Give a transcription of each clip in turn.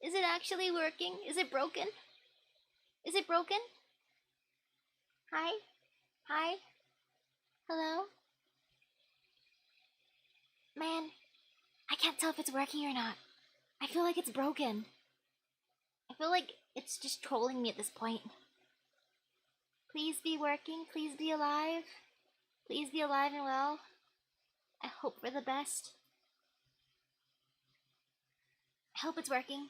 Is it actually working? Is it broken? Is it broken? Hi? Hi? Hello? Man, I can't tell if it's working or not. I feel like it's broken. I feel like it's just trolling me at this point. Please be working. Please be alive. Please be alive and well. I hope for the best. I hope it's working.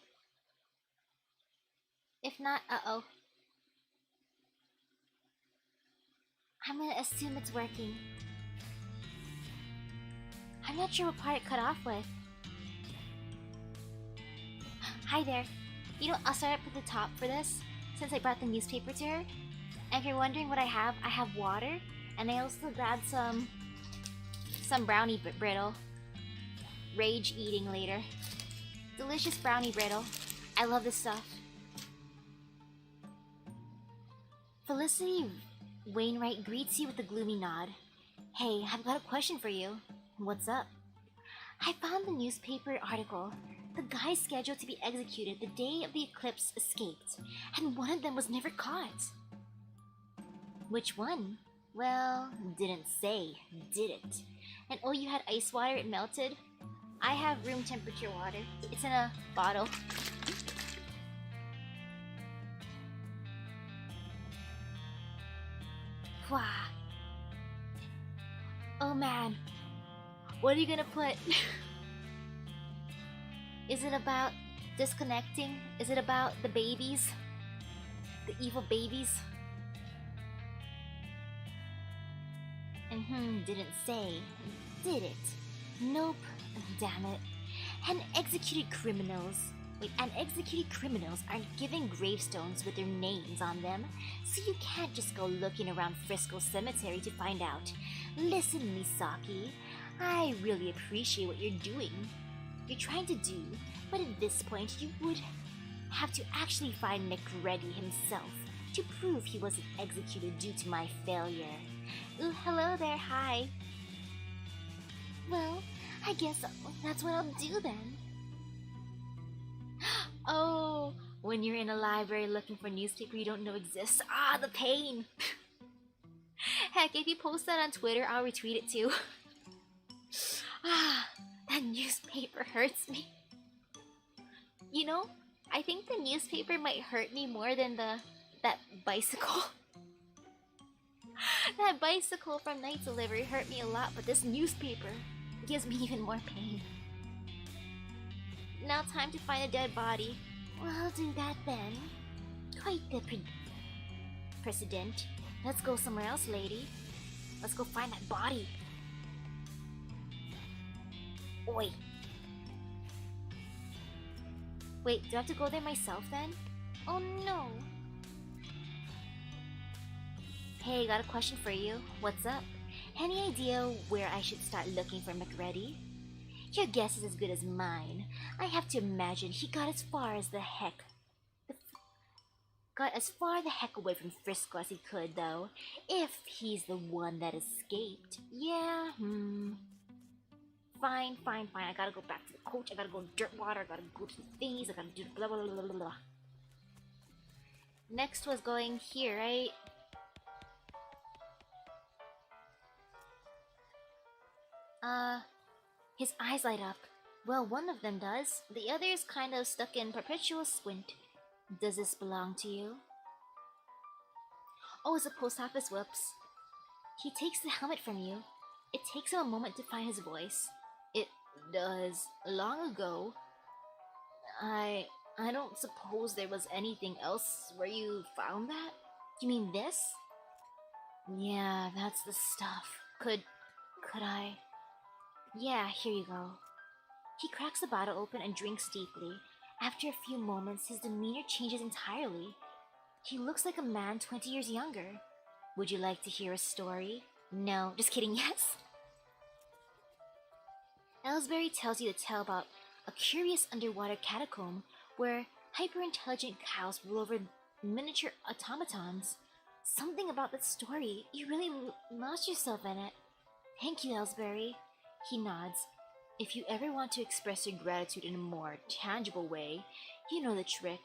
If not, uh-oh. I'm gonna assume it's working. I'm not sure what part it cut off with. Hi there. You know, I'll start up at the top for this, since I brought the newspaper to her. And if you're wondering what I have water, and I also grabbed some brownie brittle. Rage eating later. Delicious brownie brittle. I love this stuff. Felicity Wainwright greets you with a gloomy nod. Hey, I've got a question for you. What's up? I found the newspaper article. The guy scheduled to be executed the day of the eclipse escaped, and one of them was never caught. Which one? Well, didn't say, did it? And oh, you had ice water, it melted? I have room temperature water. It's in a bottle. Wow. Oh man. What are you gonna put? Is it about disconnecting? Is it about the babies? The evil babies? Didn't say. Did it? Nope. Damn it. And executed criminals. Wait, and executed criminals aren't given gravestones with their names on them, so you can't just go looking around Frisco Cemetery to find out. Listen, Misaki, I really appreciate what you're doing. You're trying to do, but at this point you would have to actually find McReady himself to prove he wasn't executed due to my failure. Ooh, hello there, hi. Well, I guess that's what I'll do then. Oh, when you're in a library looking for a newspaper you don't know exists. Ah, the pain! Heck, if you post that on Twitter, I'll retweet it too. Ah, that newspaper hurts me. You know, I think the newspaper might hurt me more than that bicycle. That bicycle from Night Delivery hurt me a lot, but this newspaper gives me even more pain. Now time to find a dead body. Well, I'll do that then. Quite the precedent. Let's go somewhere else, lady. Let's go find that body. Oi. Wait, do I have to go there myself then? Oh no. Hey, got a question for you. What's up? Any idea where I should start looking for McReady? Your guess is as good as mine. I have to imagine he got as far the heck away from Frisco as he could, though. If he's the one that escaped. Yeah, Fine. I gotta go back to the coach. I gotta go to dirt water. I gotta go to the things. I gotta do blah blah blah blah blah. Next was going here, right? His eyes light up. Well, one of them does. The other is kind of stuck in perpetual squint. Does this belong to you? Oh, it's a post office. Whoops. He takes the helmet from you. It takes him a moment to find his voice. It does. Long ago. I don't suppose there was anything else where you found that? You mean this? Yeah, that's the stuff. Could I? Yeah, here you go. He cracks the bottle open and drinks deeply. After a few moments, his demeanor changes entirely. He looks like a man 20 years younger. Would you like to hear a story? No, just kidding, yes. Ellsbury tells you to tell about a curious underwater catacomb where hyper-intelligent cows rule over miniature automatons. Something about that story, you really lost yourself in it. Thank you, Ellsbury. He nods. If you ever want to express your gratitude in a more tangible way, You know the trick.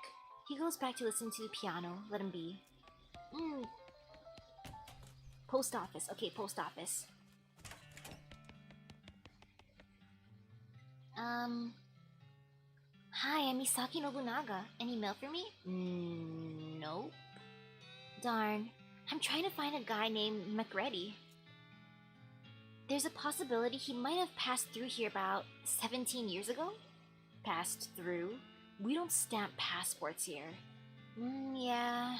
He goes back to listening to the piano. Let him be. Post office. Okay, post office. Hi, I'm Misaki Nobunaga. Any mail for me? Nope. Darn. I'm trying to find a guy named McReady. There's a possibility he might have passed through here about 17 years ago? Passed through? We don't stamp passports here. Yeah.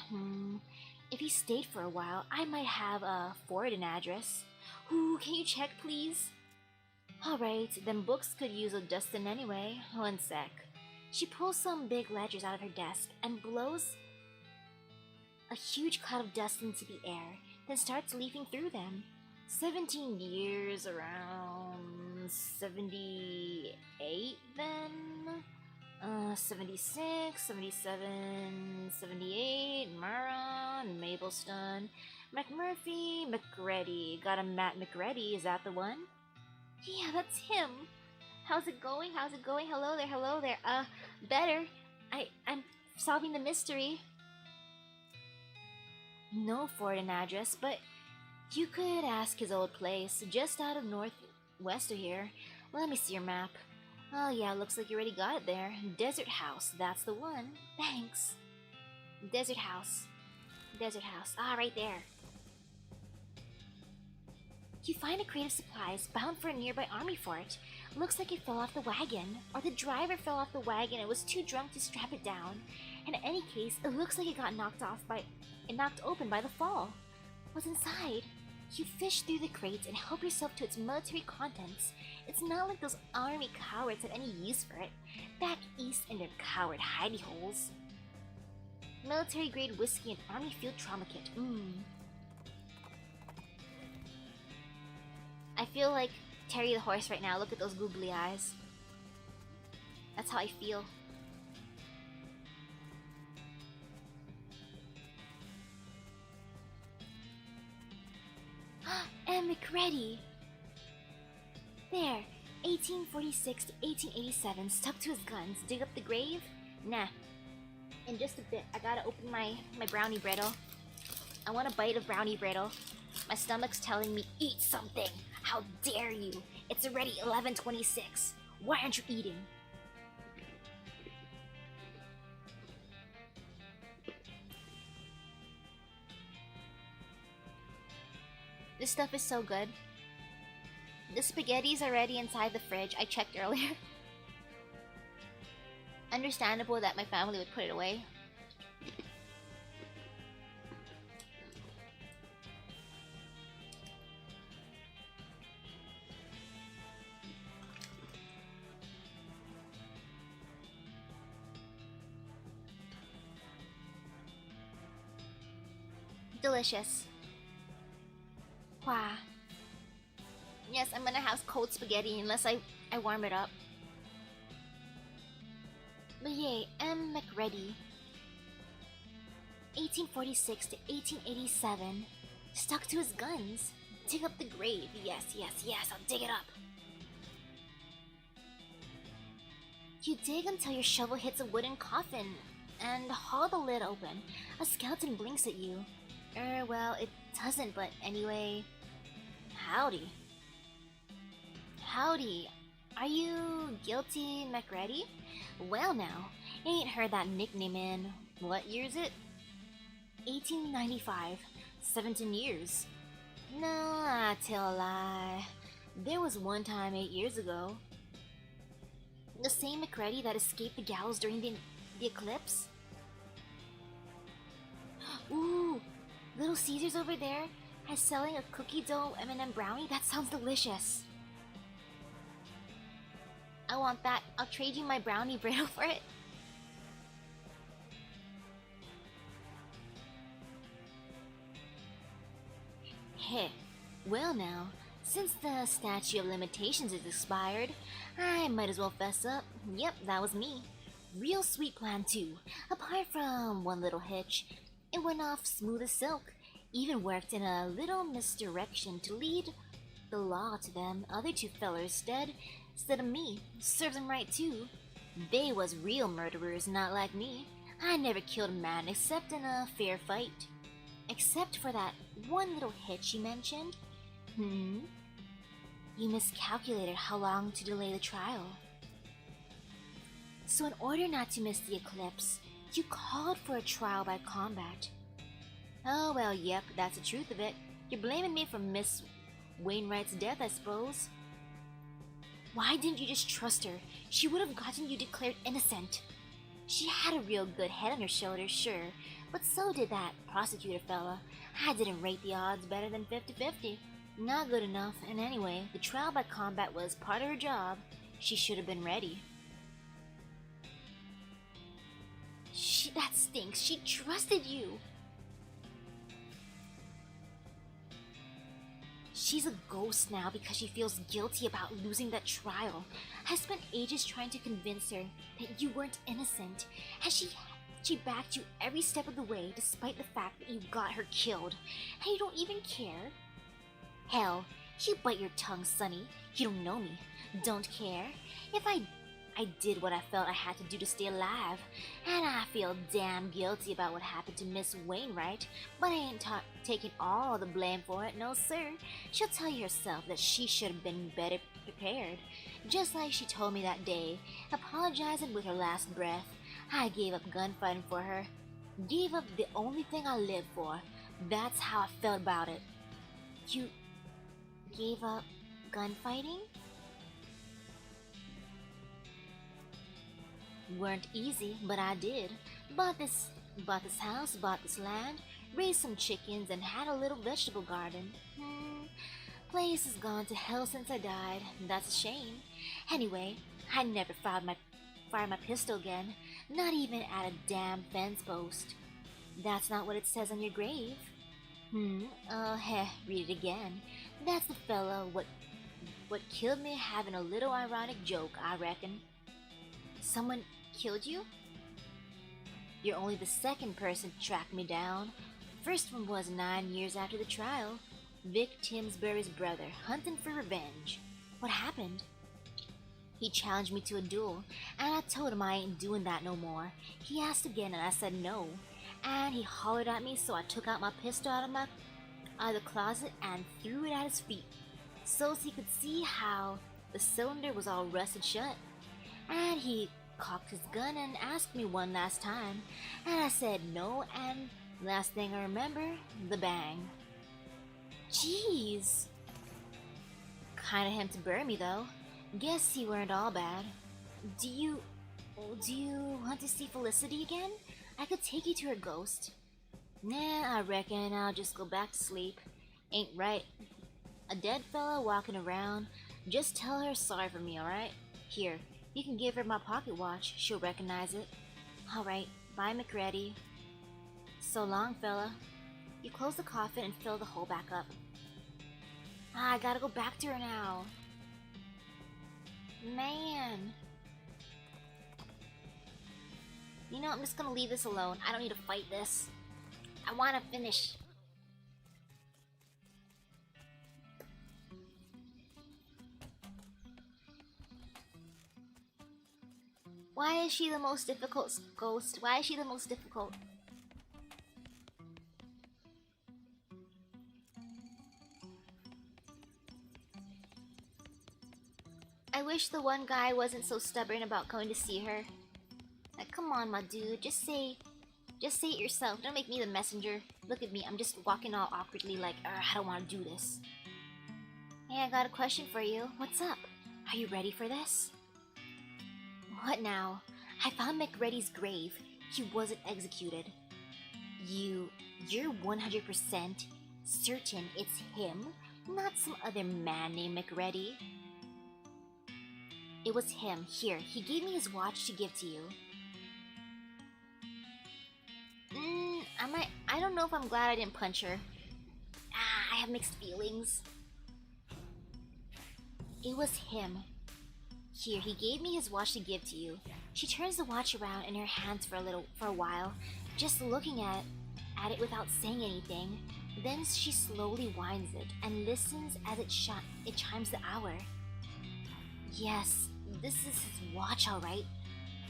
If he stayed for a while, I might have a forwarding address. Ooh, can you check, please? Alright, then books could use a dustin anyway. One sec. She pulls some big ledgers out of her desk and blows a huge cloud of dust into the air, then starts leafing through them. 17 years, around 78 then? 76, 77, 78, Maron, Mablestone, McMurphy, McReady. Got a Matt McReady, is that the one? Yeah, that's him. How's it going? How's it going? Hello there, hello there. Better. I'm solving the mystery. No forwarding address, but you could ask his old place, just out of northwest of here. Let me see your map. Oh yeah, looks like you already got it there. Desert House, that's the one. Thanks. Desert House. Desert House. Ah, right there. You find a crate of supplies bound for a nearby army fort. Looks like it fell off the wagon, or the driver fell off the wagon and was too drunk to strap it down. In any case, it looks like it got knocked open by the fall. What's inside? You fish through the crates and help yourself to its military contents. It's not like those army cowards had any use for it. Back east in their coward hidey holes. Military grade whiskey and army field trauma kit. I feel like Terry the horse right now. Look at those googly eyes. That's how I feel. And McReady! There, 1846 to 1887, stuck to his guns. Dig up the grave? Nah. In just a bit, I gotta open my brownie brittle. I want a bite of brownie brittle. My stomach's telling me, eat something! How dare you! It's already 11:26. Why aren't you eating? This stuff is so good. The spaghetti's already inside the fridge. I checked earlier. Understandable that my family would put it away. Delicious. Wow. Yes, I'm gonna have cold spaghetti unless I warm it up. But yay, M. McReady. 1846 to 1887. Stuck to his guns. Dig up the grave. Yes, I'll dig it up. You dig until your shovel hits a wooden coffin and haul the lid open. A skeleton blinks at you. Well, it doesn't, but anyway. Howdy. Howdy. Are you guilty, McReady? Well now, ain't heard that nickname in, what year is it? 1895. 17 years. No, I tell a lie. There was one time 8 years ago. The same McReady that escaped the gallows during the eclipse? Ooh! Little Caesars over there is selling a cookie dough M&M brownie? That sounds delicious. I want that. I'll trade you my brownie brittle for it. Heh. Well now, since the statute of limitations is expired, I might as well fess up. Yep, that was me. Real sweet plan too. Apart from one little hitch, it went off smooth as silk. Even worked in a little misdirection to lead the law to them other two fellers instead of me. Serves them right too. They was real murderers, not like me. I never killed a man except in a fair fight. Except for that one little hitch you mentioned. You miscalculated how long to delay the trial. So in order not to miss the eclipse, you called for a trial by combat. Oh well, yep, that's the truth of it. You're blaming me for Miss Wainwright's death, I suppose. Why didn't you just trust her? She would have gotten you declared innocent. She had a real good head on her shoulders, sure, but so did that prosecutor fella. I didn't rate the odds better than 50-50. Not good enough, and anyway, the trial by combat was part of her job. She should have been ready. That stinks. She trusted you. She's a ghost now because she feels guilty about losing that trial. I spent ages trying to convince her that you weren't innocent, and she backed you every step of the way despite the fact that you got her killed, and you don't even care? Hell, you bite your tongue, Sonny. You don't know me. Don't care. If I did what I felt I had to do to stay alive, and I feel damn guilty about what happened to Miss Wainwright, but I ain't taking all the blame for it, no sir. She'll tell you herself that she should have been better prepared, just like she told me that day, apologizing with her last breath. I gave up gunfighting for her. Gave up the only thing I lived for. That's how I felt about it. You gave up gunfighting? Weren't easy, but I did. Bought this house, bought this land, raised some chickens, and had a little vegetable garden. Place has gone to hell since I died. That's a shame. Anyway, I never fired my pistol again, not even at a damn fence post. That's not what it says on your grave. Read it again. That's the fella what killed me, having a little ironic joke, I reckon. Someone killed you? You're only the second person to track me down. First one was 9 years after the trial. Vic Timsbury's brother, hunting for revenge. What happened? He challenged me to a duel, and I told him I ain't doing that no more. He asked again, and I said no. And he hollered at me, so I took out my pistol out of the closet and threw it at his feet, so he could see how the cylinder was all rusted shut. And he cocked his gun and asked me one last time, and I said no, and last thing I remember, the bang. Jeez. Kinda him to bury me though. Guess he weren't all bad. Do you want to see Felicity again? I could take you to her ghost. Nah, I reckon I'll just go back to sleep. Ain't right. A dead fella walking around. Just tell her sorry for me, alright? Here, you can give her my pocket watch. She'll recognize it. Alright, bye McReady. So long, fella. You close the coffin and fill the hole back up. I gotta go back to her now. Man. You know, I'm just gonna leave this alone. I don't need to fight this. I wanna finish. Why is she the most difficult ghost? Why is she the most difficult? I wish the one guy wasn't so stubborn about going to see her. Like, come on, my dude, just say it yourself. Don't make me the messenger. Look at me, I'm just walking all awkwardly like, I don't want to do this. Hey, I got a question for you. What's up? Are you ready for this? What now? I found McReady's grave. He wasn't executed. You're 100% certain it's him, not some other man named McReady? It was him. Here, he gave me his watch to give to you. I don't know if I'm glad I didn't punch her. I have mixed feelings. It was him. Here, he gave me his watch to give to you. She turns the watch around in her hands for a while, just looking at it without saying anything. Then she slowly winds it and listens as it chimes the hour. Yes, this is his watch, all right.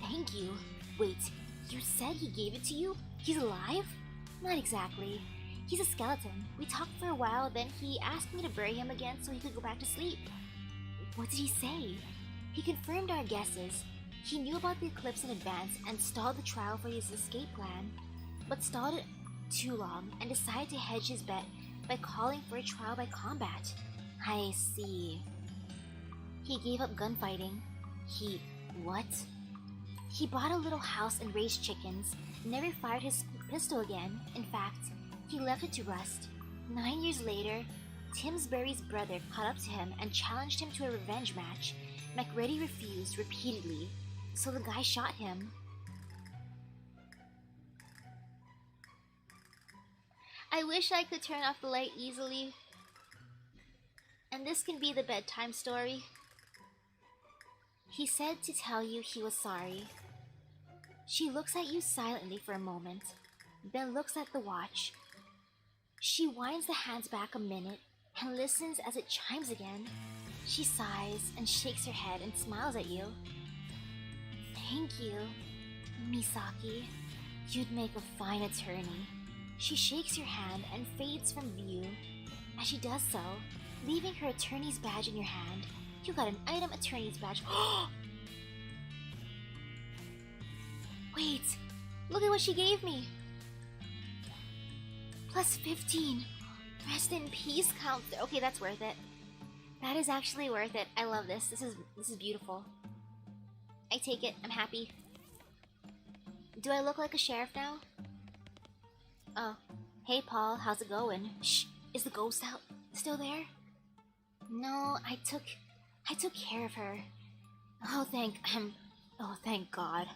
Thank you. Wait, you said he gave it to you? He's alive? Not exactly. He's a skeleton. We talked for a while, then he asked me to bury him again so he could go back to sleep. What did he say? He confirmed our guesses. He knew about the eclipse in advance and stalled the trial for his escape plan, but stalled it too long and decided to hedge his bet by calling for a trial by combat. I see. He gave up gunfighting. What? He bought a little house and raised chickens, never fired his pistol again. In fact, he left it to rust. 9 years later, Timsbury's brother caught up to him and challenged him to a revenge match. MacReady refused repeatedly, so the guy shot him. I wish I could turn off the light easily. And this can be the bedtime story. He said to tell you he was sorry. She looks at you silently for a moment, then looks at the watch. She winds the hands back a minute and listens as it chimes again. She sighs and shakes her head and smiles at you. Thank you, Misaki. You'd make a fine attorney. She shakes your hand and fades from view. As she does so, leaving her attorney's badge in your hand, you got an item attorney's badge. Wait, look at what she gave me. Plus 15. Rest in peace counselor. Okay, that's worth it. That is actually worth it. I love this. This is beautiful. I take it. I'm happy. Do I look like a sheriff now? Oh. Hey Paul, how's it going? Shh. Is the ghost out still there? No, I took care of her. Oh thank God.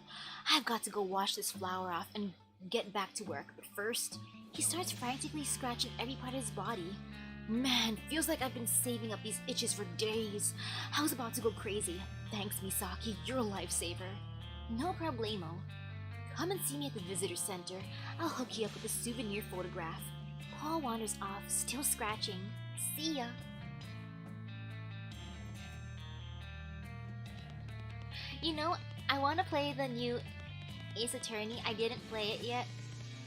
I've got to go wash this flower off and get back to work. But first, he starts frantically scratching every part of his body. Man, feels like I've been saving up these itches for days. I was about to go crazy. Thanks, Misaki, you're a lifesaver. No problemo. Come and see me at the visitor center. I'll hook you up with a souvenir photograph. Paul wanders off, still scratching. See ya. You know, I want to play the new Ace Attorney. I didn't play it yet.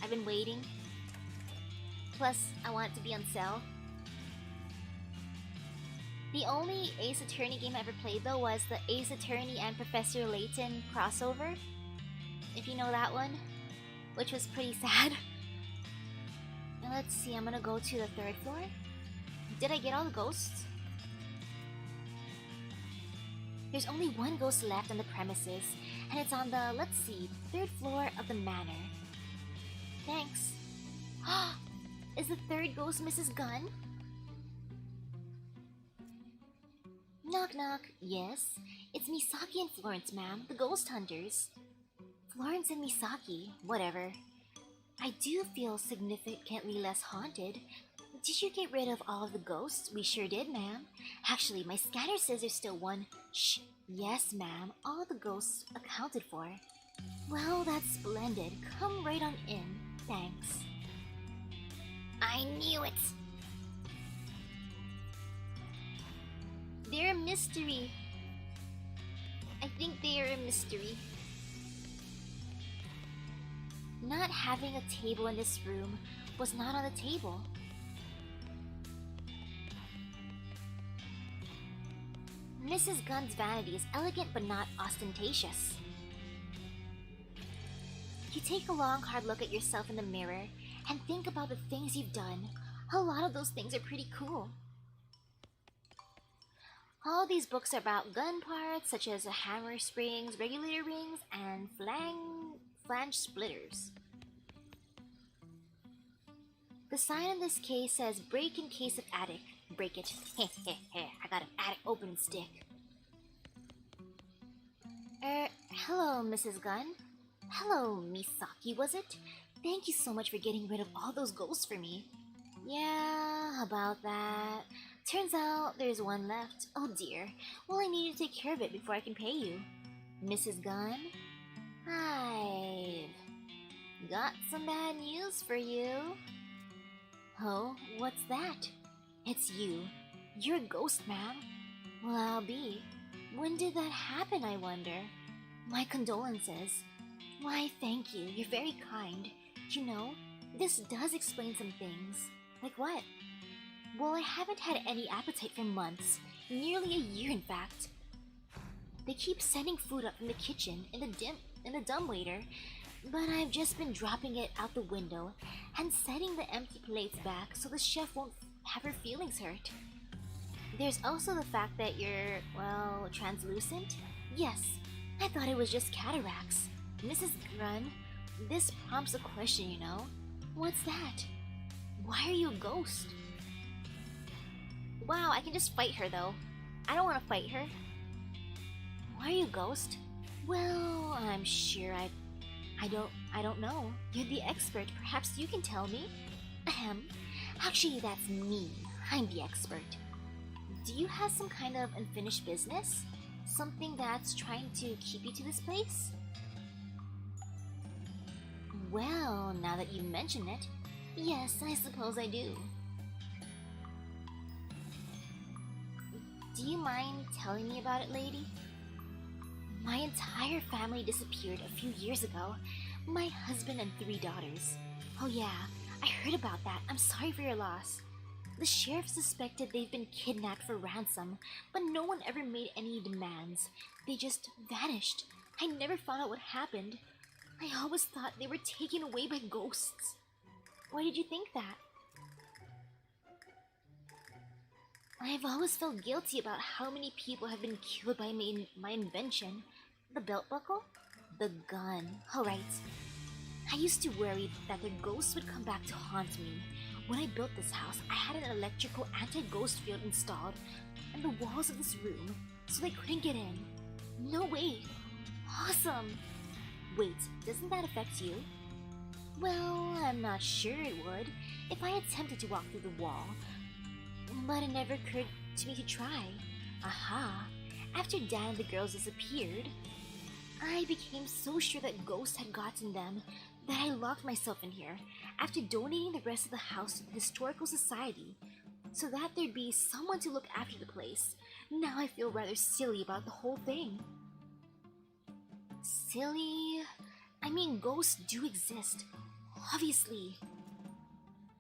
I've been waiting. Plus, I want it to be on sale. The only Ace Attorney game I ever played though was the Ace Attorney and Professor Layton crossover. If you know that one. Which was pretty sad. And let's see, I'm gonna go to the 3rd floor. Did I get all the ghosts? There's only one ghost left on the premises, and it's on the, let's see, 3rd floor of the manor. Thanks. Is the 3rd ghost Mrs. Gunn? Knock knock. Yes, it's Misaki and Florence, ma'am, the ghost hunters. Florence and Misaki, whatever. I do feel significantly less haunted. Did you get rid of all of the ghosts? We sure did, ma'am. Actually, my scanner says there's still one. Shh. Yes, ma'am. All the ghosts accounted for. Well, that's splendid. Come right on in. Thanks. I knew it! They're a mystery. I think they are a mystery. Not having a table in this room was not on the table. Mrs. Gunn's vanity is elegant but not ostentatious. You take a long, hard look at yourself in the mirror and think about the things you've done. A lot of those things are pretty cool. All these books are about gun parts, such as hammer springs, regulator rings, and flange splitters. The sign in this case says, break in case of attic. Break it. Heh heh heh, I got an attic opening stick. Hello, Mrs. Gunn. Hello, Misaki, was it? Thank you so much for getting rid of all those ghosts for me. Yeah, about that. Turns out there's one left. Oh dear. Well, I need to take care of it before I can pay you. Mrs. Gunn? I've got some bad news for you. Oh, what's that? It's you. You're a ghost, ma'am. Well, I'll be. When did that happen, I wonder? My condolences. Why, thank you. You're very kind. You know, this does explain some things. Like what? Well, I haven't had any appetite for months. Nearly a year, in fact. They keep sending food up from the kitchen in the dumbwaiter, but I've just been dropping it out the window and setting the empty plates back so the chef won't have her feelings hurt. There's also the fact that you're, well, translucent? Yes, I thought it was just cataracts. Mrs. Grun, this prompts a question, you know? What's that? Why are you a ghost? Wow, I can just fight her though. I don't want to fight her. Why are you a ghost? Well, I'm sure I don't know. You're the expert. Perhaps you can tell me? Ahem. Actually, that's me. I'm the expert. Do you have some kind of unfinished business? Something that's trying to keep you to this place? Well, now that you mention it, yes, I suppose I do. Do you mind telling me about it, lady? My entire family disappeared a few years ago. My husband and 3 daughters. Oh yeah, I heard about that. I'm sorry for your loss. The sheriff suspected they've been kidnapped for ransom, but no one ever made any demands. They just vanished. I never found out what happened. I always thought they were taken away by ghosts. Why did you think that? I've always felt guilty about how many people have been killed by my invention. The belt buckle? The gun. Alright. I used to worry that the ghosts would come back to haunt me. When I built this house, I had an electrical anti-ghost field installed in the walls of this room, so they couldn't get in. No way! Awesome! Wait, doesn't that affect you? Well, I'm not sure it would if I attempted to walk through the wall. But it never occurred to me to try. Aha! After Dan and the girls disappeared, I became so sure that ghosts had gotten them that I locked myself in here after donating the rest of the house to the Historical Society so that there'd be someone to look after the place. Now I feel rather silly about the whole thing. Silly? I mean, ghosts do exist. Obviously.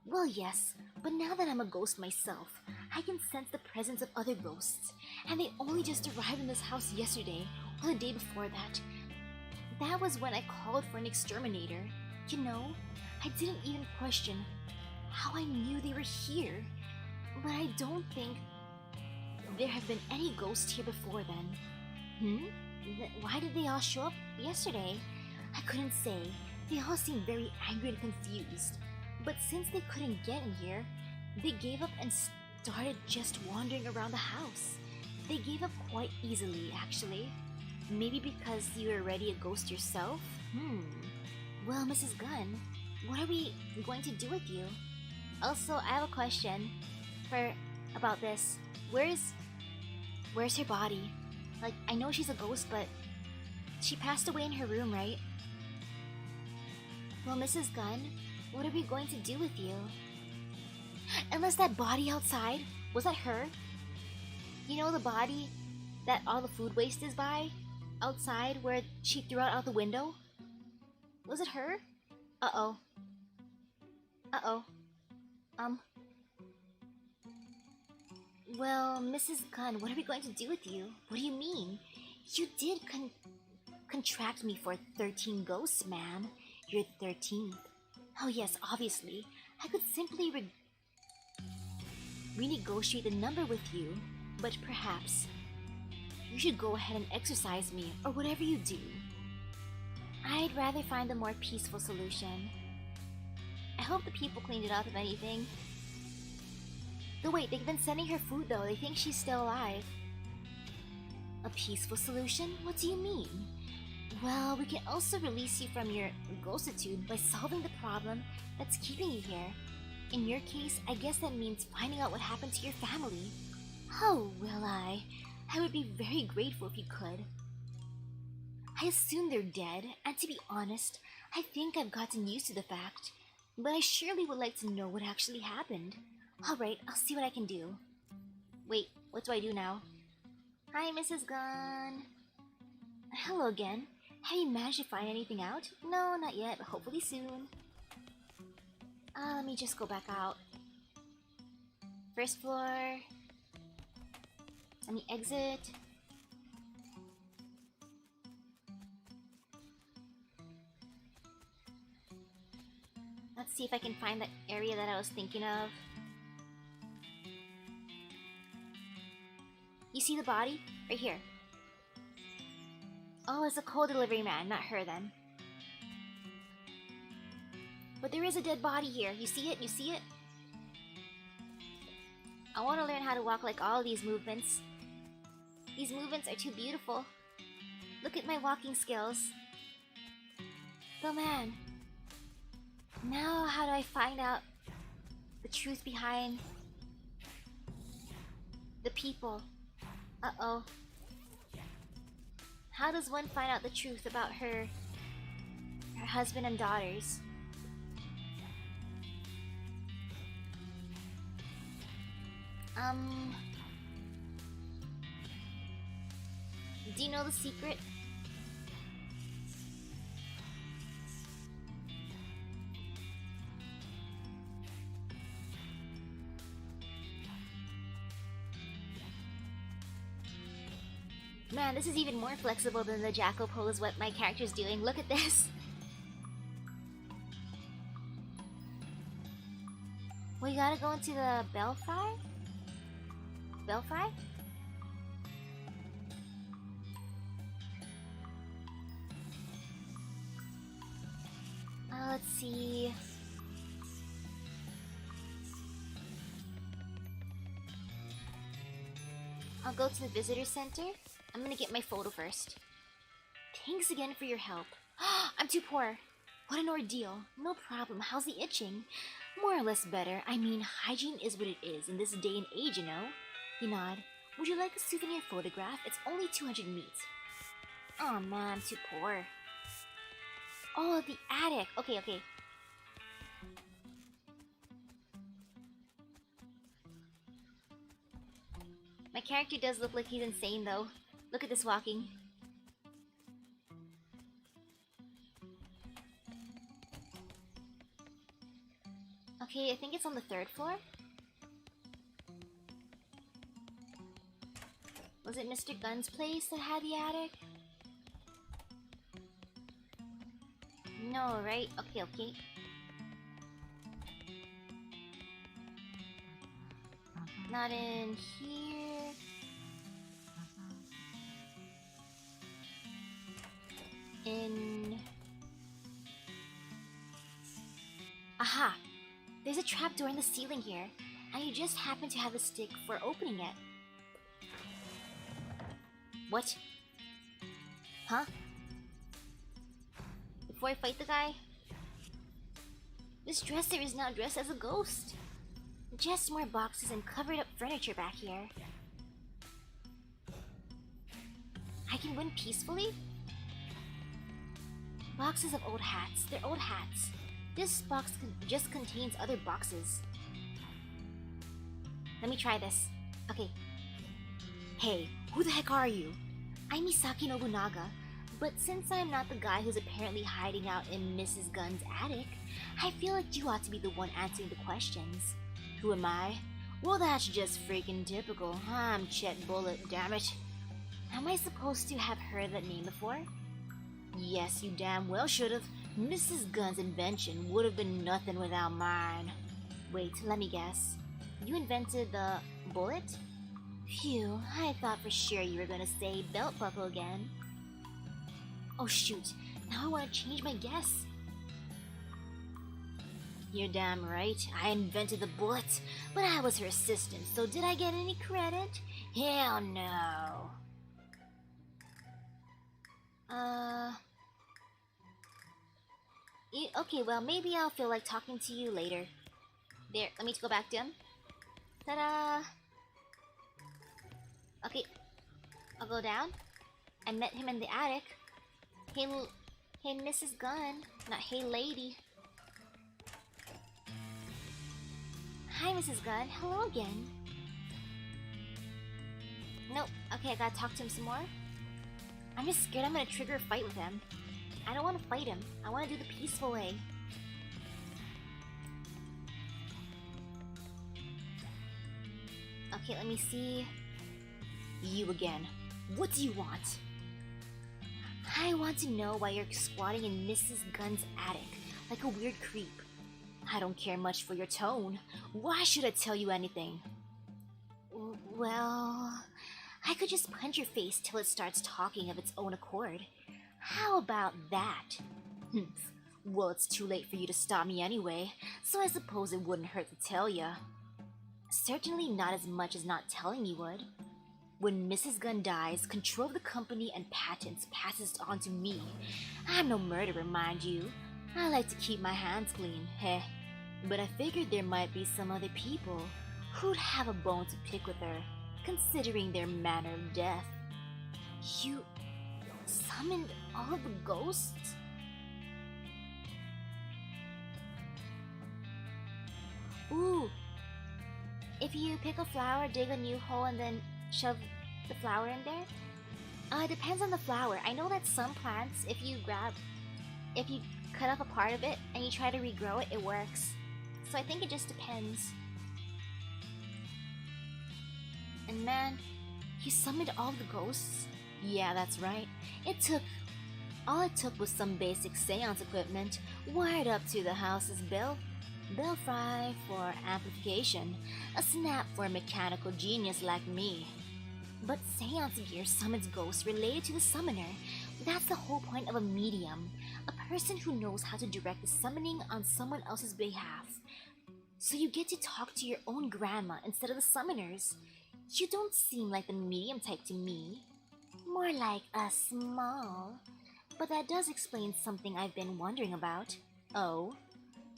Well, yes, but now that I'm a ghost myself, I can sense the presence of other ghosts, and they only just arrived in this house yesterday or the day before that. That was when I called for an exterminator. You know, I didn't even question how I knew they were here, but I don't think there have been any ghosts here before then. Why did they all show up yesterday? I couldn't say. They all seemed very angry and confused. But since they couldn't get in here, they gave up and started just wandering around the house. They gave up quite easily, actually. Maybe because you were already a ghost yourself? Well, Mrs. Gunn, what are we going to do with you? Also, I have a question about this. Where's her body? Like, I know she's a ghost, but she passed away in her room, right? Well, Mrs. Gunn, what are we going to do with you? Unless that body outside, was that her? You know the body that all the food waste is by? Outside where she threw it out the window? Was it her? Uh-oh. Well, Mrs. Gunn, what are we going to do with you? What do you mean? You did contract me for 13 ghosts, ma'am. You're 13th. Oh yes, obviously. I could simply renegotiate the number with you, but perhaps you should go ahead and exorcise me, or whatever you do. I'd rather find a more peaceful solution. I hope the people cleaned it up, if anything. No, wait, they've been sending her food though. They think she's still alive. A peaceful solution? What do you mean? Well, we can also release you from your ghostitude by solving the problem that's keeping you here. In your case, I guess that means finding out what happened to your family. Oh, will I? I would be very grateful if you could. I assume they're dead, and to be honest, I think I've gotten used to the fact. But I surely would like to know what actually happened. Alright, I'll see what I can do. Wait, what do I do now? Hi, Mrs. Gunn. Hello again. Have you managed to find anything out? No, not yet, but hopefully soon. Let me just go back out. First floor. Let me exit. Let's see if I can find the area that I was thinking of. You see the body? Right here. Oh, it's a coal delivery man, not her then. But there is a dead body here. You see it? You see it? I want to learn how to walk like all these movements. These movements are too beautiful. Look at my walking skills. But man, now how do I find out the truth behind the people? Uh-oh. How does one find out the truth about her husband and daughters? Do you know the secret? Man, this is even more flexible than the jackal pole is what my character's doing. Look at this! We gotta go into the belfry? Belfry? Let's see... I'll go to the visitor center. I'm gonna get my photo first. Thanks again for your help. I'm too poor. What an ordeal. No problem. How's the itching? More or less better. I mean, hygiene is what it is in this day and age, you know? You nod. Would you like a souvenir photograph? It's only 200 meat. Oh man, I'm too poor. Oh, the attic. Okay, okay. My character does look like he's insane though. Look at this walking. Okay, I think it's on the 3rd floor. Was it Mr. Gunn's place that had the attic? No, right? Okay, okay. Not in here. In... Aha! There's a trapdoor in the ceiling here, and you just happen to have a stick for opening it. What? Huh? Before I fight the guy? This dresser is now dressed as a ghost. Just more boxes and covered up furniture back here. I can win peacefully? Boxes of old hats. They're old hats. This box just contains other boxes. Let me try this. Okay. Hey, who the heck are you? I'm Misaki Nobunaga, but since I'm not the guy who's apparently hiding out in Mrs. Gunn's attic, I feel like you ought to be the one answering the questions. Who am I? Well, that's just freaking typical. I'm Chet Bullet, damn it. Am I supposed to have heard that name before? Yes, you damn well should've. Mrs. Gunn's invention would have been nothing without mine. Wait, let me guess. You invented the bullet? Phew, I thought for sure you were gonna say belt buckle again. Oh shoot, now I want to change my guess. You're damn right, I invented the bullet, but I was her assistant, so did I get any credit? Hell no. Okay, well, maybe I'll feel like talking to you later. There, let me go back to him. Ta-da! Okay, I'll go down. I met him in the attic. Hey, Mrs. Gunn. Not hey, lady. Hi, Mrs. Gunn. Hello again. Nope. Okay, I gotta talk to him some more. I'm just scared I'm gonna trigger a fight with him. I don't want to fight him. I want to do the peaceful way. Okay, let me see. You again. What do you want? I want to know why you're squatting in Mrs. Gunn's attic like a weird creep. I don't care much for your tone. Why should I tell you anything? Well, I could just punch your face till it starts talking of its own accord. How about that? Well, it's too late for you to stop me anyway, so I suppose it wouldn't hurt to tell ya. Certainly not as much as not telling me would. When Mrs. Gunn dies, control of the company and patents passes on to me. I'm no murderer, mind you. I like to keep my hands clean, heh. But I figured there might be some other people who'd have a bone to pick with her, considering their manner of death. You summoned all of the ghosts? Ooh. If you pick a flower, dig a new hole, and then shove the flower in there? It depends on the flower. I know that some plants, if you cut off a part of it and you try to regrow it, it works. So I think it just depends. And man, you summoned all the ghosts? Yeah, that's right. All it took was some basic seance equipment wired up to the house's belfry for amplification, a snap for a mechanical genius like me. But seance gear summons ghosts related to the summoner. That's the whole point of a medium, a person who knows how to direct the summoning on someone else's behalf. So you get to talk to your own grandma instead of the summoners. You don't seem like the medium type to me. More like a small. But that does explain something I've been wondering about. Oh?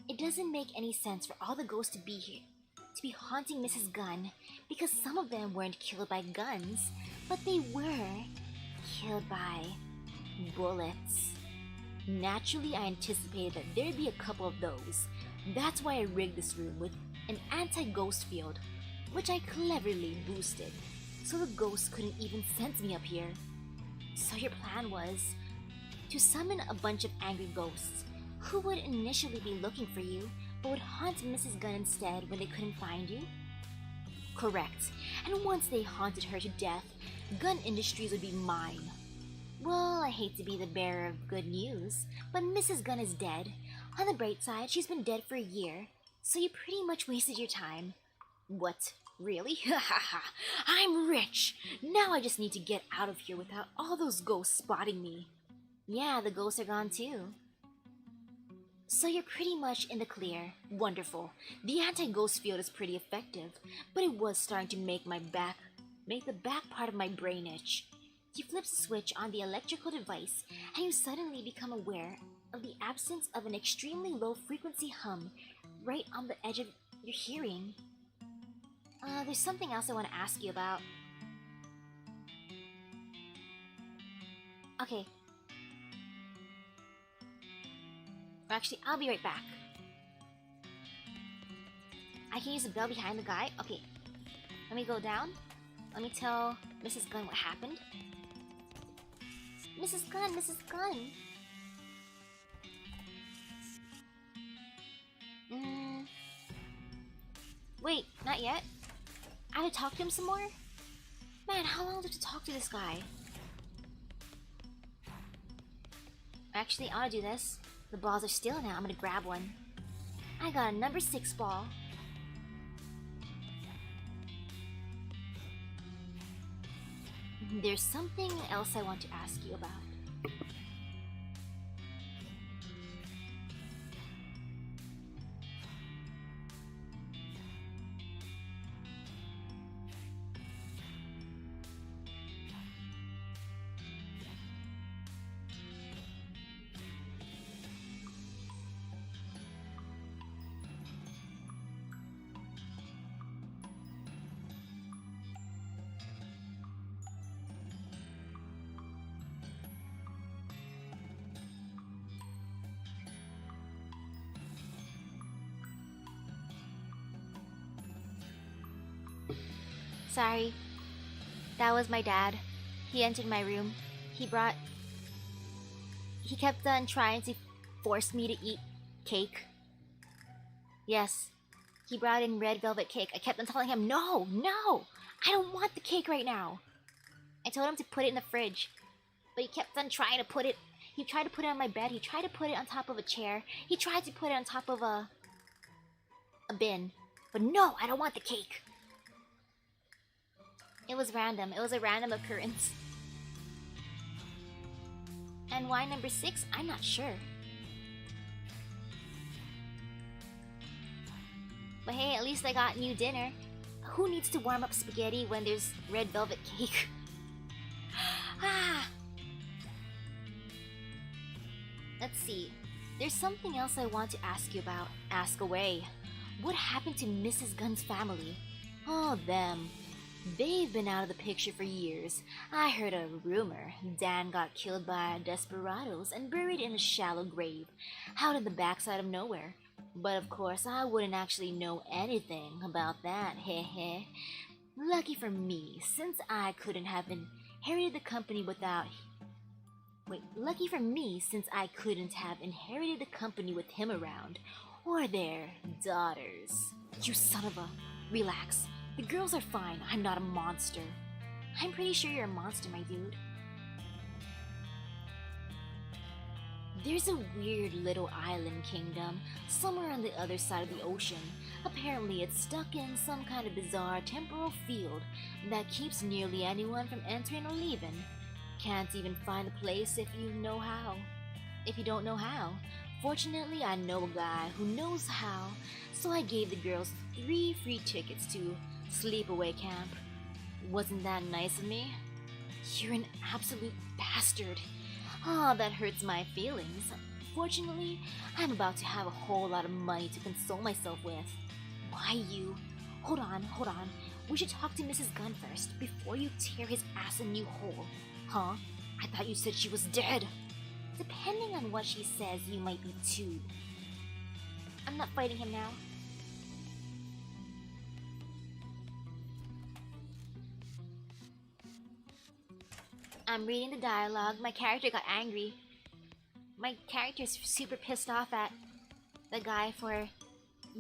It doesn't make any sense for all the ghosts to be here, to be haunting Mrs. Gunn, because some of them weren't killed by guns, but they were killed by bullets. Naturally, I anticipated that there'd be a couple of those. That's why I rigged this room with an anti-ghost field, which I cleverly boosted, so the ghosts couldn't even sense me up here. So your plan was to summon a bunch of angry ghosts who would initially be looking for you, but would haunt Mrs. Gunn instead when they couldn't find you? Correct. And once they haunted her to death, Gun Industries would be mine. Well, I hate to be the bearer of good news, but Mrs. Gunn is dead. On the bright side, she's been dead for a year, so you pretty much wasted your time. What? Really? Hahaha, I'm rich! Now I just need to get out of here without all those ghosts spotting me. Yeah, the ghosts are gone too. So you're pretty much in the clear. Wonderful. The anti-ghost field is pretty effective, but it was starting to make the back part of my brain itch. You flip the switch on the electrical device, and you suddenly become aware of the absence of an extremely low frequency hum right on the edge of your hearing. There's something else I want to ask you about. Okay. Actually, I'll be right back. I can use the bell behind the guy? Okay. Let me go down. Let me tell Mrs. Gunn what happened. Mrs. Gunn, Mrs. Gunn! Wait, not yet? I have to talk to him some more? Man, how long do I have to talk to this guy? Actually, I want to do this. The balls are still now. I'm gonna grab one. I got a number 6 ball. There's something else I want to ask you about. Sorry. That was my dad. He entered my room. He kept on trying to force me to eat cake. Yes, he brought in red velvet cake. I kept on telling him, no, no, I don't want the cake right now. I told him to put it in the fridge, but he kept on trying to put it. He tried to put it on my bed. He tried to put it on top of a chair. He tried to put it on top of a bin. But no, I don't want the cake. It was random. It was a random occurrence. And why number 6? I'm not sure. But hey, at least I got new dinner. Who needs to warm up spaghetti when there's red velvet cake? Ah! Let's see. There's something else I want to ask you about. Ask away. What happened to Mrs. Gunn's family? Oh, them. They've been out of the picture for years. I heard a rumor. Dan got killed by desperados and buried in a shallow grave, out in the backside of nowhere. But of course, I wouldn't actually know anything about that, heh heh. Lucky for me, since I couldn't have inherited the company without... lucky for me, since I couldn't have inherited the company with him around, or their daughters. You son of a... Relax. The girls are fine. I'm not a monster. I'm pretty sure you're a monster, my dude. There's a weird little island kingdom somewhere on the other side of the ocean. Apparently it's stuck in some kind of bizarre temporal field that keeps nearly anyone from entering or leaving. Can't even find the place if you know how. If you don't know how. Fortunately, I know a guy who knows how, so I gave the girls 3 free tickets to sleepaway camp. Wasn't that nice of me? You're an absolute bastard. Ah, that hurts my feelings. Fortunately, I'm about to have a whole lot of money to console myself with. Why you? Hold on. We should talk to Mrs. Gunn first, before you tear his ass a new hole. Huh? I thought you said she was dead. Depending on what she says, you might be too. I'm not fighting him now. I'm reading the dialogue. My character got angry. My character's super pissed off at the guy for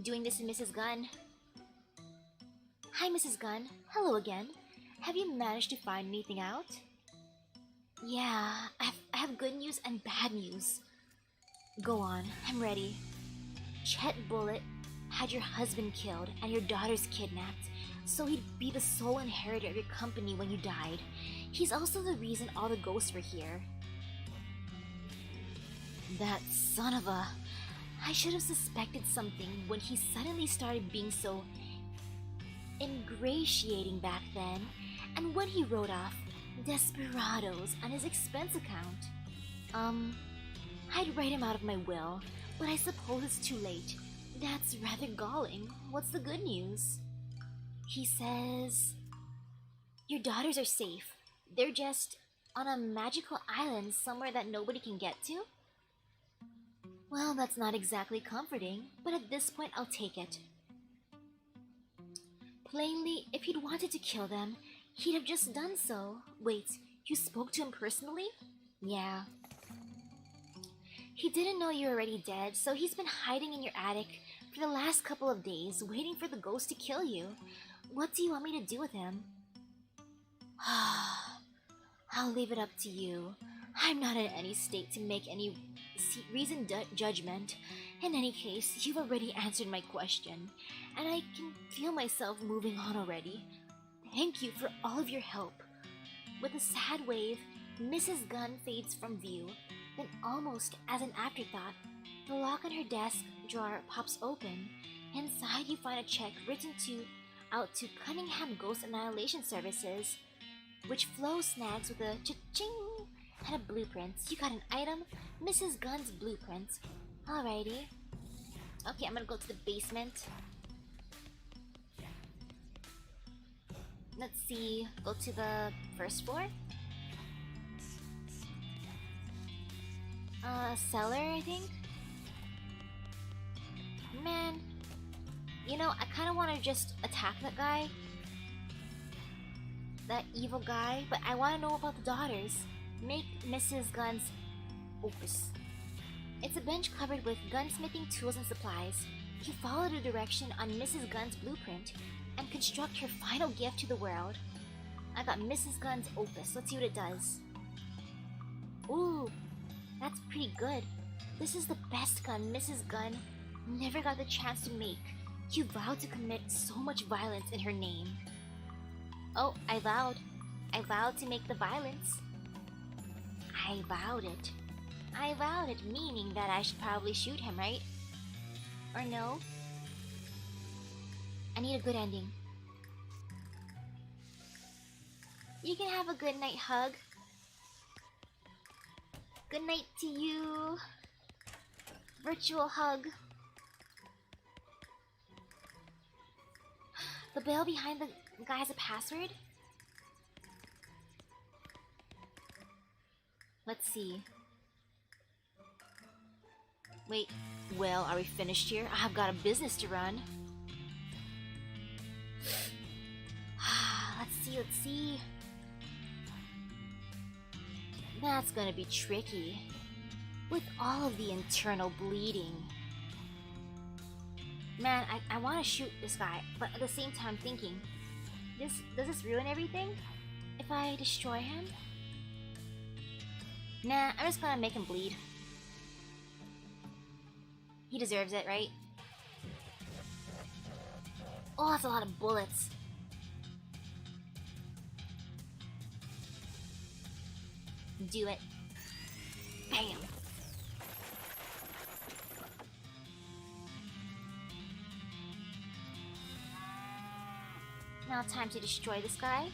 doing this to Mrs. Gunn. Hi, Mrs. Gunn. Hello again. Have you managed to find anything out? Yeah, I have good news and bad news. Go on, I'm ready. Chet Bullitt had your husband killed and your daughters kidnapped, so he'd be the sole inheritor of your company when you died. He's also the reason all the ghosts were here. That son of a... I should have suspected something when he suddenly started being so ingratiating back then, and when he wrote off desperados on his expense account. I'd write him out of my will, but I suppose it's too late. That's rather galling. What's the good news? He says... Your daughters are safe. They're just on a magical island somewhere that nobody can get to? Well, that's not exactly comforting, but at this point I'll take it. Plainly, if he'd wanted to kill them, he'd have just done so. Wait, you spoke to him personally? Yeah. He didn't know you were already dead, so he's been hiding in your attic for the last couple of days, waiting for the ghost to kill you. What do you want me to do with him? I'll leave it up to you. I'm not in any state to make any reasoned judgment. In any case, you've already answered my question, and I can feel myself moving on already. Thank you for all of your help. With a sad wave, Mrs. Gunn fades from view. Then almost as an afterthought, the lock on her desk drawer pops open. Inside you find a check written out to Cunningham Ghost Annihilation Services, which Flo snags with a cha-ching and a blueprint. You got an item, Mrs. Gunn's blueprint. Alrighty. Okay, I'm gonna go to the basement. Let's see, go to the first floor. Cellar, I think? Man, you know, I kinda wanna just attack that guy. That evil guy, but I wanna know about the daughters. Make Mrs. Gunn's opus. It's a bench covered with gunsmithing tools and supplies. You follow the direction on Mrs. Gunn's blueprint and construct her final gift to the world. I got Mrs. Gunn's opus. Let's see what it does. Ooh, that's pretty good. This is the best gun Mrs. Gunn never got the chance to make. You vowed to commit so much violence in her name. Oh, I vowed. I vowed to make the violence. I vowed it. I vowed it, meaning that I should probably shoot him, right? Or no? I need a good ending. You can have a good night hug. Good night to you. Virtual hug. The bell behind the guy has a password? Let's see. Wait, well, are we finished here? I've got a business to run. Let's see. That's gonna be tricky. With all of the internal bleeding. Man, I want to shoot this guy, but at the same time thinking, does this ruin everything? If I destroy him? Nah, I'm just gonna make him bleed. He deserves it, right? Oh, that's a lot of bullets. Do it. Bam! Now time to destroy this guy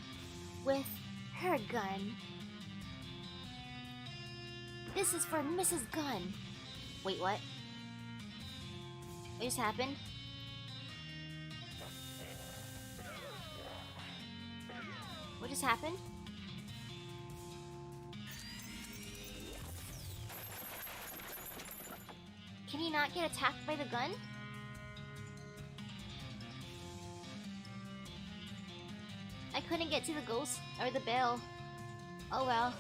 with her gun. This is for Mrs. Gunn. Wait, what? What just happened? What just happened? Can he not get attacked by the gun? I couldn't get to the ghost or the bell. Oh well.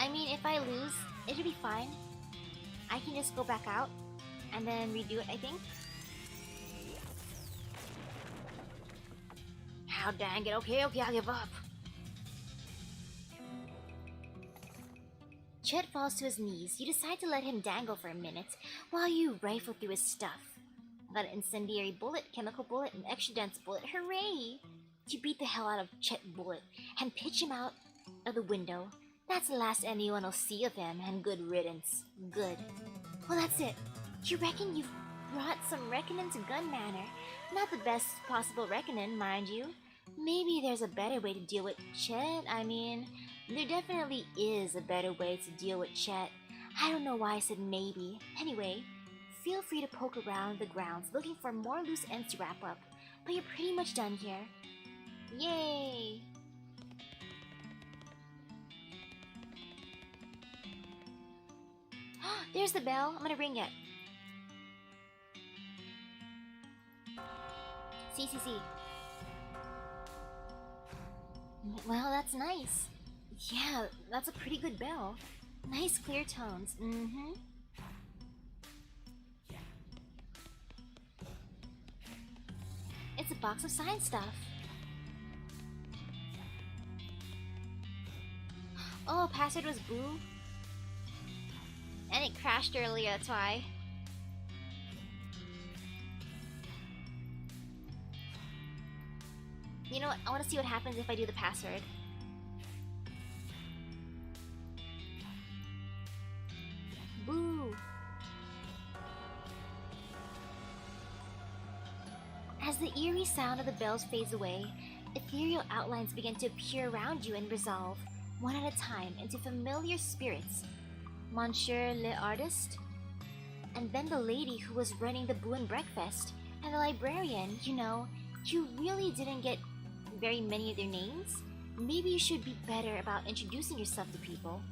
I mean, if I lose, it'll be fine. I can just go back out and then redo it, I think. Oh, dang it. Okay, I'll give up. Chet falls to his knees. You decide to let him dangle for a minute while you rifle through his stuff. Got an incendiary bullet, chemical bullet, and extra dense bullet. Hooray! You beat the hell out of Chet Bullet and pitch him out of the window. That's the last anyone will see of him, and good riddance. Good. Well, that's it. You reckon you've brought some reckoning to Gun Manor? Not the best possible reckoning, mind you. Maybe there's a better way to deal with Chet. I mean, there definitely is a better way to deal with Chet. I don't know why I said maybe. Anyway, feel free to poke around the grounds looking for more loose ends to wrap up. But you're pretty much done here. Yay! There's the bell. I'm gonna ring it. See. Well, that's nice. Yeah, that's a pretty good bell. Nice clear tones. Mm-hmm. It's a box of science stuff. Oh, password was boo. And it crashed earlier, that's why. You know what? I want to see what happens if I do the password. Boo! As the eerie sound of the bells fades away, ethereal outlines begin to appear around you and resolve, one at a time, into familiar spirits. Monsieur le Artist, and then the lady who was running the Boo and Breakfast, and the librarian. You know, you really didn't get very many of their names. Maybe you should be better about introducing yourself to people.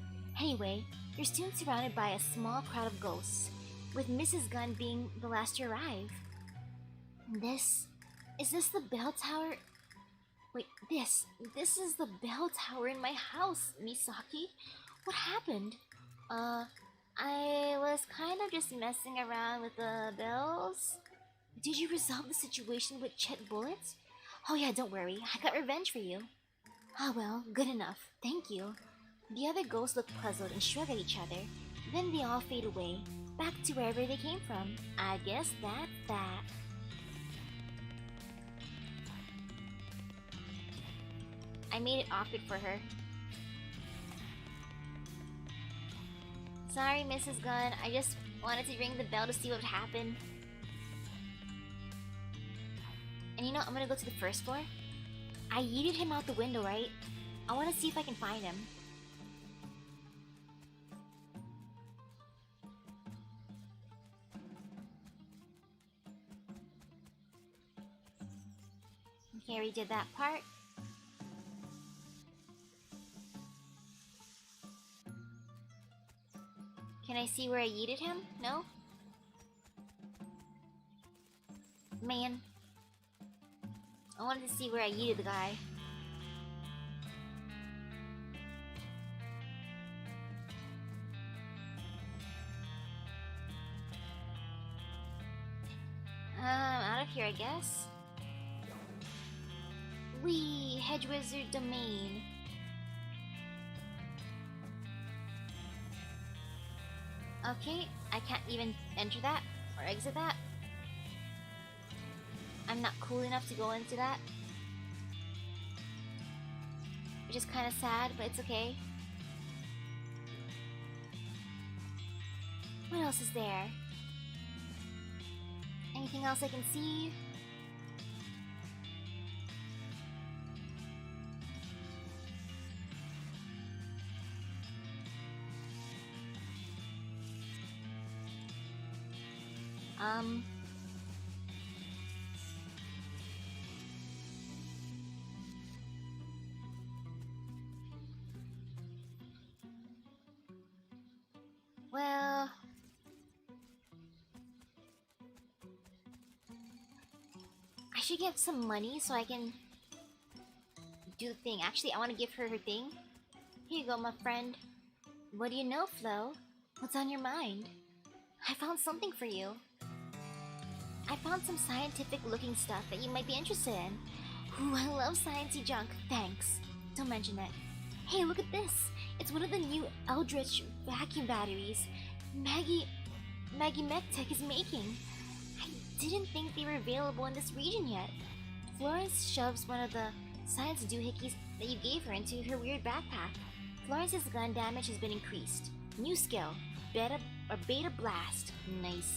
Anyway, you're soon surrounded by a small crowd of ghosts, with Mrs. Gunn being the last to arrive. This Is this the bell tower? Wait, this is the bell tower in my house, Misaki. What happened? I was kind of just messing around with the bells. Did you resolve the situation with Chet Bullets? Oh yeah, don't worry, I got revenge for you. Ah well, good enough, thank you. The other ghosts look puzzled and shrug at each other. Then they all fade away, back to wherever they came from. I guess that's that. I made it awkward for her. Sorry, Mrs. Gunn. I just wanted to ring the bell to see what happened. And you know, I'm gonna go to the first floor. I yeeted him out the window, right? I want to see if I can find him. Okay, we did that part. Can I see where I yeeted him? No? Man. I wanted to see where I yeeted the guy. Out of here, I guess. Wee, Hedge Wizard Domain. Okay, I can't even enter that or exit that. I'm not cool enough to go into that. Which is kind of sad, but it's okay. What else is there? Anything else I can see? Well, I should get some money so I can do the thing. Actually, I want to give her her thing. Here you go, my friend. What do you know, Flo? What's on your mind? I found something for you. I found some scientific-looking stuff that you might be interested in. Ooh, I love sciencey junk. Thanks. Don't mention it. Hey, look at this. It's one of the new Eldritch vacuum batteries Maggie MechTech is making. I didn't think they were available in this region yet. Florence shoves one of the science doohickeys that you gave her into her weird backpack. Florence's gun damage has been increased. New skill. Beta Blast. Nice.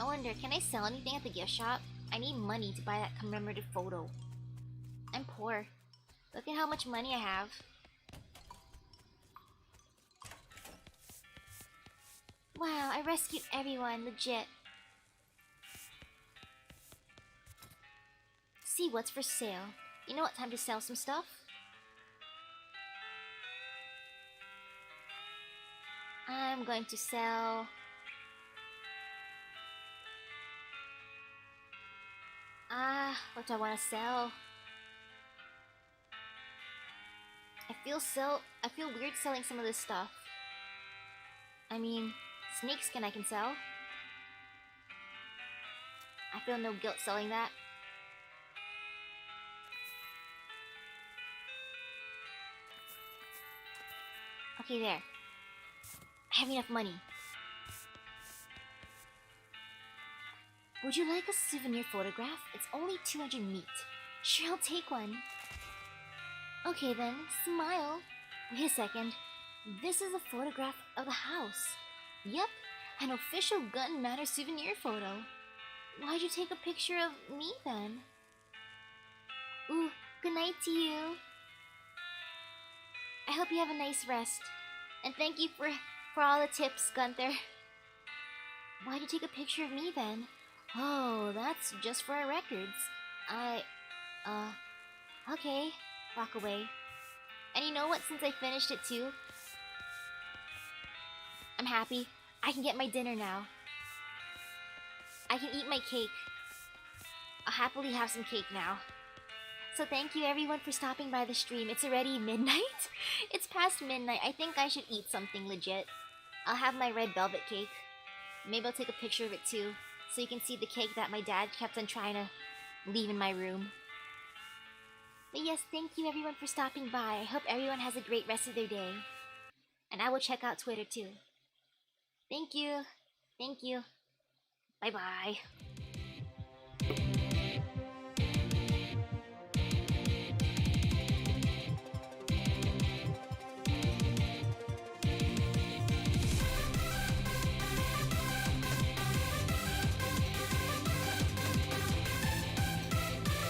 I wonder, can I sell anything at the gift shop? I need money to buy that commemorative photo. I'm poor. Look at how much money I have. Wow, I rescued everyone, legit. See what's for sale. You know what, time to sell some stuff? I'm going to sell... what do I want to sell? I feel weird selling some of this stuff. I mean, snakeskin I can sell. I feel no guilt selling that. Okay, there. I have enough money. Would you like a souvenir photograph? It's only 200 meat. Sure, I'll take one. Okay then, smile. Wait a second. This is a photograph of the house. Yep, an official Gun Manor souvenir photo. Why'd you take a picture of me then? Ooh, good night to you. I hope you have a nice rest. And thank you for all the tips, Gunther. Why'd you take a picture of me then? Oh, that's just for our records. Okay. Walk away. And you know what, since I finished it too, I'm happy. I can get my dinner now. I can eat my cake. I'll happily have some cake now. So thank you everyone for stopping by the stream. It's already midnight. It's past midnight. I think I should eat something legit. I'll have my red velvet cake. Maybe I'll take a picture of it too, so you can see the cake that my dad kept on trying to leave in my room. But yes, thank you everyone for stopping by. I hope everyone has a great rest of their day. And I will check out Twitter too. Thank you. Thank you. Bye bye.